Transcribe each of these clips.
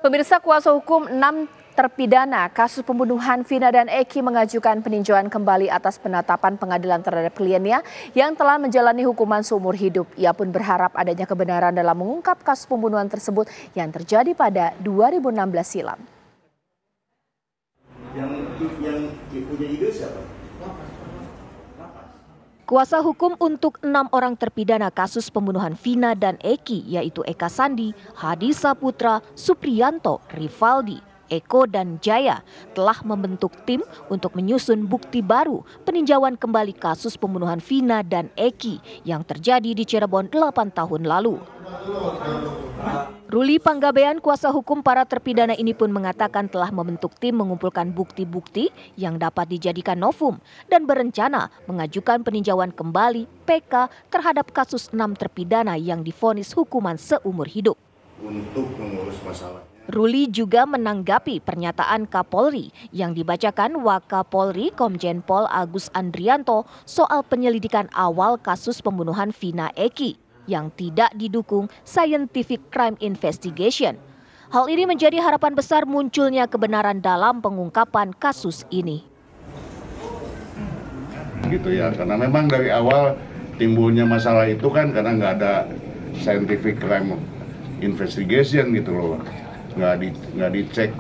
Pemirsa, kuasa hukum 6 terpidana kasus pembunuhan Vina dan Eki mengajukan peninjauan kembali atas penetapan pengadilan terhadap kliennya yang telah menjalani hukuman seumur hidup. Ia pun berharap adanya kebenaran dalam mengungkap kasus pembunuhan tersebut yang terjadi pada 2016 silam. Yang punya ide siapa? Kuasa hukum untuk 6 orang terpidana kasus pembunuhan Vina dan Eki, yaitu Eka Sandi, Hadi Saputra, Supriyanto, Rivaldi, Eko dan Jaya, telah membentuk tim untuk menyusun bukti baru peninjauan kembali kasus pembunuhan Vina dan Eki yang terjadi di Cirebon 8 tahun lalu. Ruli Panggabean, kuasa hukum para terpidana ini pun mengatakan telah membentuk tim mengumpulkan bukti-bukti yang dapat dijadikan novum dan berencana mengajukan peninjauan kembali PK terhadap kasus 6 terpidana yang divonis hukuman seumur hidup. Untuk mengurus masalahnya. Ruli juga menanggapi pernyataan Kapolri yang dibacakan Wakapolri Komjen Pol Agus Andrianto soal penyelidikan awal kasus pembunuhan Vina Eki yang tidak didukung scientific crime investigation. Hal ini menjadi harapan besar munculnya kebenaran dalam pengungkapan kasus ini. Gitu ya, karena memang dari awal timbulnya masalah itu kan karena nggak ada scientific crime investigation gitu loh. Nggak dicek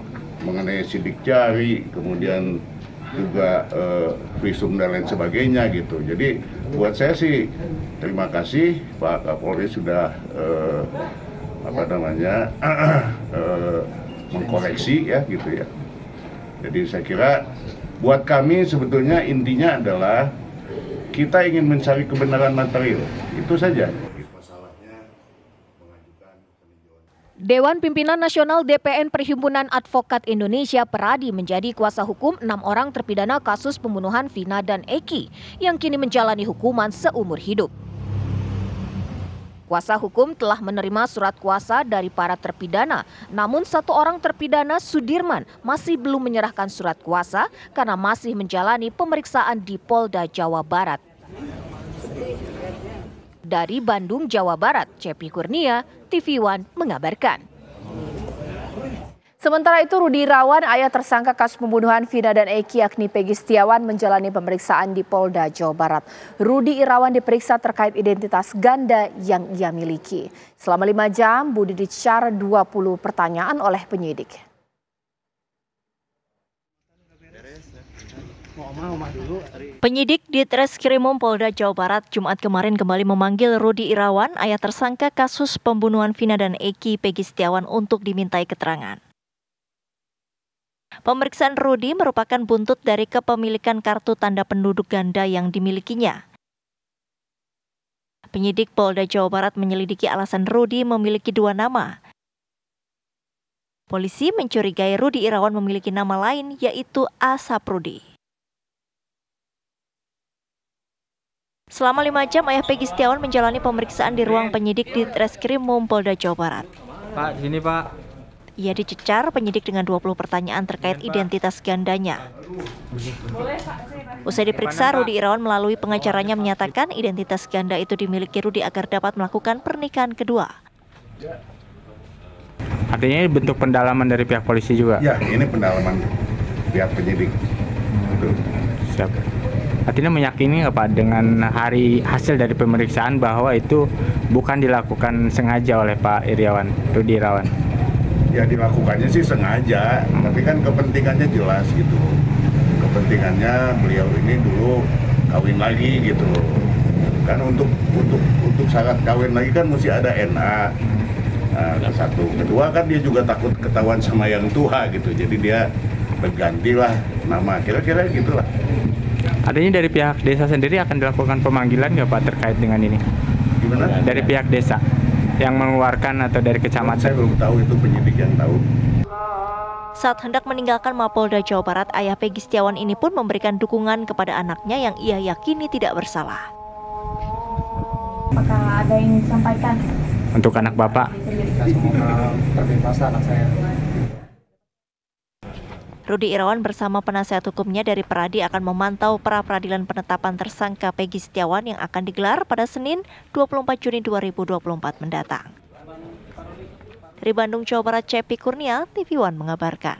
mengenai sidik jari, kemudian juga visum dan lain sebagainya gitu. Jadi buat saya sih terima kasih Pak Kapolri sudah mengkoreksi ya gitu ya. Jadi saya kira buat kami sebetulnya intinya adalah kita ingin mencari kebenaran material, itu saja. Dewan Pimpinan Nasional DPN Perhimpunan Advokat Indonesia Peradi menjadi kuasa hukum 6 orang terpidana kasus pembunuhan Vina dan Eki yang kini menjalani hukuman seumur hidup. Kuasa hukum telah menerima surat kuasa dari para terpidana, namun 1 orang terpidana Sudirman masih belum menyerahkan surat kuasa karena masih menjalani pemeriksaan di Polda Jawa Barat. Dari Bandung, Jawa Barat, Cepi Kurnia, TV One mengabarkan. Sementara itu, Rudi Irawan, ayah tersangka kasus pembunuhan Vina dan Eki yakni Peggy Setiawan menjalani pemeriksaan di Polda Jawa Barat. Rudi Irawan diperiksa terkait identitas ganda yang ia miliki. Selama 5 jam, Budi dicecar 20 pertanyaan oleh penyidik. Penyidik di Treskrimum Polda Jawa Barat Jumat kemarin kembali memanggil Rudi Irawan, ayah tersangka kasus pembunuhan Vina dan Eki Peggy Setiawan untuk dimintai keterangan. Pemeriksaan Rudi merupakan buntut dari kepemilikan kartu tanda penduduk ganda yang dimilikinya. Penyidik Polda Jawa Barat menyelidiki alasan Rudi memiliki 2 nama. Polisi mencurigai Rudi Irawan memiliki nama lain yaitu Asaprudi. Selama 5 jam, ayah Peggy Setiawan menjalani pemeriksaan di ruang penyidik di Treskrimum Polda Jawa Barat. Pak, di sini Pak. Ia dicecar penyidik dengan 20 pertanyaan terkait identitas gandanya. Usai diperiksa, Rudi Irawan melalui pengacaranya menyatakan identitas ganda itu dimiliki Rudi agar dapat melakukan pernikahan kedua. Artinya ini bentuk pendalaman dari pihak polisi juga? Ya, ini pendalaman pihak penyidik. Siap. Artinya meyakini nggak Pak dengan hasil dari pemeriksaan bahwa itu bukan dilakukan sengaja oleh Pak Rudi Irawan? Ya dilakukannya sih sengaja, tapi kan kepentingannya jelas gitu. Kepentingannya beliau ini dulu kawin lagi gitu. Kan untuk syarat kawin lagi kan mesti ada NA. Nah, satu, kedua kan dia juga takut ketahuan sama yang tua gitu. Jadi dia bergantilah nama, kira-kira gitulah. Artinya dari pihak desa sendiri akan dilakukan pemanggilan nggak Pak terkait dengan ini? Gimana? Dari pihak desa yang mengeluarkan atau dari kecamatan? Saya belum tahu, itu penyidik yang tahu. Saat hendak meninggalkan Mapolda Jawa Barat, ayah Peggy Setiawan ini pun memberikan dukungan kepada anaknya yang ia yakini tidak bersalah. Apakah ada yang disampaikan? Untuk anak Bapak? Semoga terbebas anak saya. Rudi Irawan bersama penasihat hukumnya dari Peradi akan memantau pra-peradilan penetapan tersangka Peggy Setiawan yang akan digelar pada Senin 24 Juni 2024 mendatang. Dari Bandung, Jawa Barat, Cepi Kurnia, TV One mengabarkan.